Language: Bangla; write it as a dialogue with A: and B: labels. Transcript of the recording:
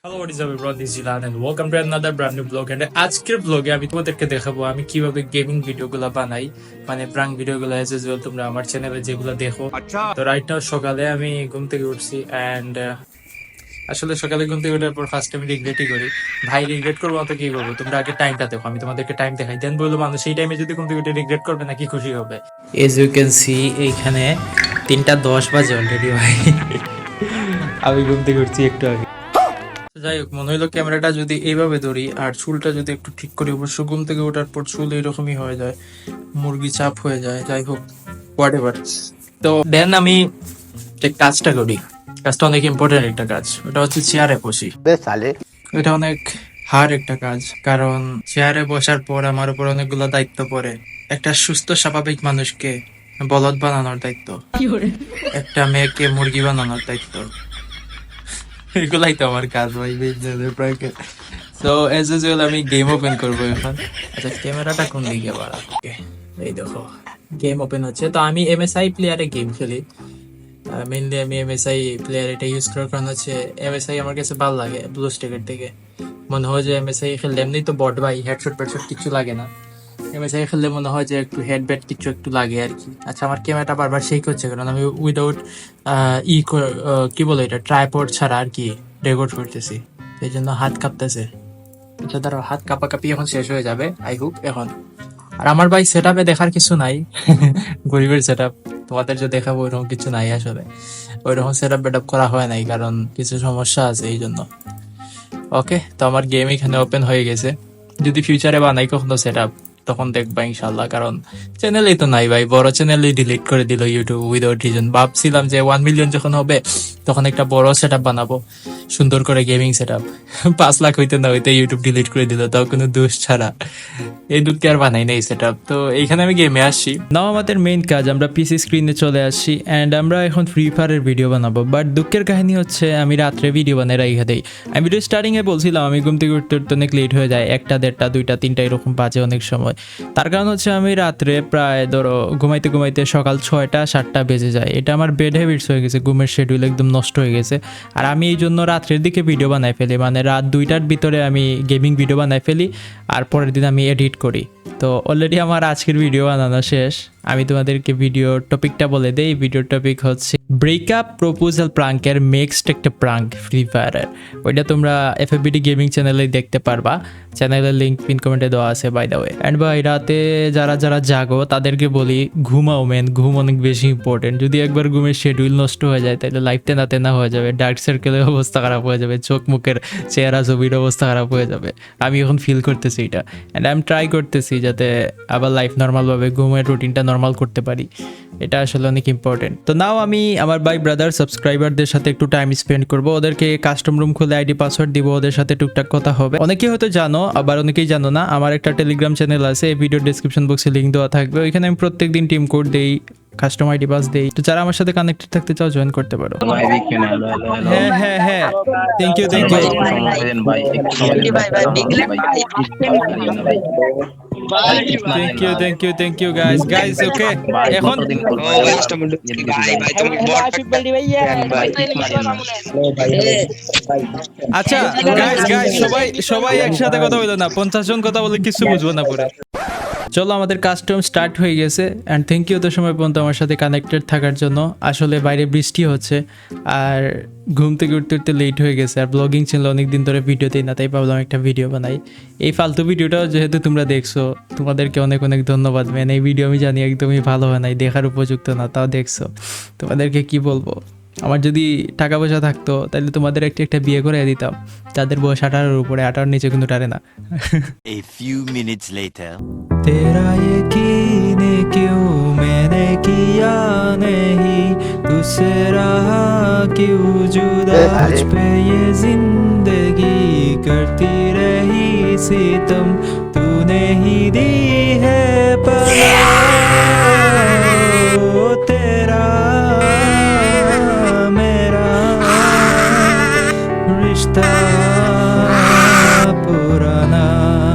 A: Hello, what is up everyone? This is Zilan and welcome to another brand new vlog. And আজকের ব্লগে আমি তোমাদেরকে দেখাবো আমি কিভাবে গেমিং ভিডিওগুলো বানাই, মানে প্রাঙ্ক ভিডিওগুলো এজ ইউজুয়াল তোমরা আমার চ্যানেলে যেগুলো দেখো। তো রাইট নাও সকালে আমি ঘুম থেকে উঠছি এন্ড আসলে সকালে ঘুম থেকে ওঠার পর ফার্স্ট আমি রিগ্রেটই করি। ভাই রিগ্রেট করবো তো কি করবো, তোমরা আগে টাইমটা দেখো, আমি তোমাদেরকে টাইম দেখাই, দেন বললো মানুষ এই টাইমে যদি ঘুম থেকে উঠে রিগ্রেট করবে নাকি খুশি হবে। এজ ইউ ক্যান সি এইখানে 3:10 বাজে অলরেডি ভাই। আমি ঘুম থেকে উঠছি একটু আগে। যাই হোক, মনে হইলো ক্যামেরাটা যদি এইভাবে ধরি আর চুলটা যদি একটু ঠিক করি, অবশ্য ঘুম থেকে ওঠার পর চুল এইরকমই হয়ে যায়, মুরগি চাপ হয়ে যায়। যাই হোক, হোয়াট এভার। তো দেন আমি যে কাজটা করি, কাজটা অনেক ইম্পর্টেন্ট একটা কাজ, ওটা হচ্ছে চেয়ারে বসি। এটা অনেক হার্ড একটা কাজ, কারণ চেয়ারে বসার পর আমার উপর অনেকগুলো দায়িত্ব পড়ে। একটা সুস্থ স্বাভাবিক মানুষকে বলদ বানানোর দায়িত্ব, একটা মেয়েকে মুরগি বানানোর দায়িত্ব, এগুলাই তো আমার কাজ ভাই। তো এজ ইউজুয়াল আমি গেম ওপেন করবো এখন। আচ্ছা, ক্যামেরাটা কোন দিকে বাড়া? এই দেখো গেম ওপেন হচ্ছে। তো আমি এমএসআই প্লেয়ারে গেম খেলি, মেনলি আমি এমএসআই প্লেয়ার এটা ইউজ করার কারণ হচ্ছে এমএসআই আমার কাছে ভালো লাগে ব্লু স্টেকের থেকে। মনে হয় যে এমএসআই খেললে এমনি তো বট ভাই, হেডশট পেডশট কিছু লাগে না, এমএসআই খেললে মনে হয় যে একটু হেড ব্যাট কিছু একটু লাগে আর কি। আচ্ছা, আমার ক্যামেরাটা বারবার শেক হচ্ছে কারণ আমি উইদাউট কি বলে এটা ট্রাইপড ছাড়া আর কি রেকর্ড করতেছি, এই জন্য হাত কাঁপতেছে। আচ্ছা ধরো, হাত কাঁপাকাঁপি এখন শেষ হয়ে যাবে আই হোপ এখন। আর আমার ভাই সেট আপে দেখার কিছু নাই, গরিবের সেট আপ তোমাদের যে দেখাবো ওইরকম কিছু নাই আসলে, ওইরকম সেট আপ বেট আপ করা হয় নাই কারণ কিছু সমস্যা আছে এই জন্য। ওকে, তো আমার গেম এখানে ওপেন হয়ে গেছে। যদি ফিউচারে বানাই কখনো সেট আপ তখন দেখবা ইনশাল্লাহ, কারণ চ্যানেলেই তো নাই ভাই, বড় চ্যানেলেই ডিলিট করে দিল ইউটিউব উইদাউট রিজন। ভাবছিলাম যে 1 মিলিয়ন যখন হবে তখন একটা বড় সেট আপ বানাবো, সুন্দর করে গেমিং সেট আপ। 5 লাখ হইতে না হইতে ইউটিউব ডিলিট করে দিল, তাও কোনো দোষ ছাড়া। এই দুঃখকে আর বানাই নাই সেট আপ। তো এইখানে আমি গেমে আসছি নাও, আমাদের মেইন কাজ আমরা পিসি স্ক্রিনে চলে আসছি এন্ড আমরা এখন ফ্রি ফায়ারের ভিডিও বানাবো। বাট দুঃখের কাহিনী হচ্ছে আমি রাত্রে ভিডিও বানাই রাইখা দেই। আমি ভিডিও স্টার্টিং এ বলছিলাম আমি ঘুম থেকে উঠতে উঠতে অনেক লেট হয়ে যায়, 1টা 1:30 2টা 3টা এরকম বাজে অনেক সময়। তার কারণ হচ্ছে আমি রাত্রে প্রায় ধরো ঘুমাইতে ঘুমাইতে সকাল 6টা 7টা বেজে যায়। এটা আমার বেড হ্যাবিটস হয়ে গেছে, ঘুমের শিডিউল একদম নষ্ট হয়ে গেছে। আর আমি এই জন্য রাত্রের দিকে ভিডিও বানাই ফেলি, মানে রাত 2টার ভিতরে আমি গেমিং ভিডিও বানাই ফেলি আর পরের দিন আমি এডিট করি। তো অলরেডি আমার আজকের ভিডিও বানানো শেষ। আমি তোমাদেরকে ভিডিও টপিকটা বলে দেই। ভিডিও টপিক হচ্ছে ব্রেকআপ প্রপোজাল প্রাঙ্কের নেক্সট একটা প্রাঙ্ক ফ্রি ফায়ারের। ওইটা তোমরা এফএফবিডি গেমিং চ্যানেলে দেখতে পারবা, চ্যানেলের লিঙ্ক পিন কমেন্টে দেওয়া আছে বাই দ্য ওয়ে। অ্যান্ড ভাই রাতে যারা যারা জাগো তাদেরকে বলি ঘুমাও মেন, ঘুম অনেক বেশি ইম্পর্টেন্ট। যদি একবার ঘুমের শিডিউল নষ্ট হয়ে যায় তাহলে লাইফ তেনা তেনা হয়ে যাবে, ডার্ক সার্কেলের অবস্থা খারাপ হয়ে যাবে, চোখ মুখের চেহারা ছবির অবস্থা খারাপ হয়ে যাবে। আমি এখন ফিল করতেছি এটা অ্যান্ড আমি ট্রাই করতেছি যাতে আবার লাইফ নর্মালভাবে ঘুমের রুটিনটা নর্মাল করতে পারি। এটা আসলে অনেক ইম্পর্টেন্ট। তো নাও আমি আমার ভাই ব্রাদার সাবস্ক্রাইবারদের সাথে একটু টাইম স্পেন্ড করবো, ওদেরকে কাস্টম রুম খুলে আইডি পাসওয়ার্ড দিব, ওদের সাথে টুকটাক কথা হবে। অনেকেই হয়তো জানো, আবার অনেকেই জানো না, আমার একটা টেলিগ্রাম চ্যানেল আছে, এই ভিডিও ডেসক্রিপশন বক্সে লিঙ্ক দেওয়া থাকবে। ওইখানে আমি প্রত্যেকদিন টিম কোড দেই, কাস্টম আইডি পাস দেই। তো যারা আমার সাথে কানেক্টেড থাকতে চাও জয়েন করতে পারো। হ্যাঁ হ্যাঁ হ্যাঁ, thank you thank you thank you thank you guys guys. Okay, এখন আচ্ছা গাইস গাইস সবাই সবাই একসাথে কথা বলো না, 50 জন কথা বলে কিছু বুঝবো না পরে। চলো, আমাদের কাস্টম স্টার্ট হয়ে গেছে অ্যান্ড থ্যাংক ইউ তো সময় পর্যন্ত আমার সাথে কানেক্টেড থাকার জন্য। আসলে বাইরে বৃষ্টি হচ্ছে আর ঘুম থেকে উঠতে উঠতে লেট হয়ে গেছে, আর ব্লগিং ছিল অনেকদিন ধরে ভিডিওতেই না, তাই ভাবলাম একটা ভিডিও বানাই। এই ফালতু ভিডিওটাও যেহেতু তোমরা দেখছো, তোমাদেরকে অনেক অনেক ধন্যবাদ ম্যান। এই ভিডিও আমি জানি একদমই ভালো হয় নাই, দেখার উপযুক্ত না, তাও দেখছো। তোমাদেরকে কি বলবো, আমার যদি টাকা পয়সা থাকতো তাহলে তোমাদের একটা একটা বিয়ে করে দিতাম, যাদের বয়স 18-এর উপরে, 18-এর নিচে কিন্তু টারে না।
B: A few minutes later.
A: तेरा यकीन क्यों मैंने किया नहीं, तुझसे रहा क्यों जुदा, तुझ पे ये जिंदगी करती रही सितम, तूने ही दी है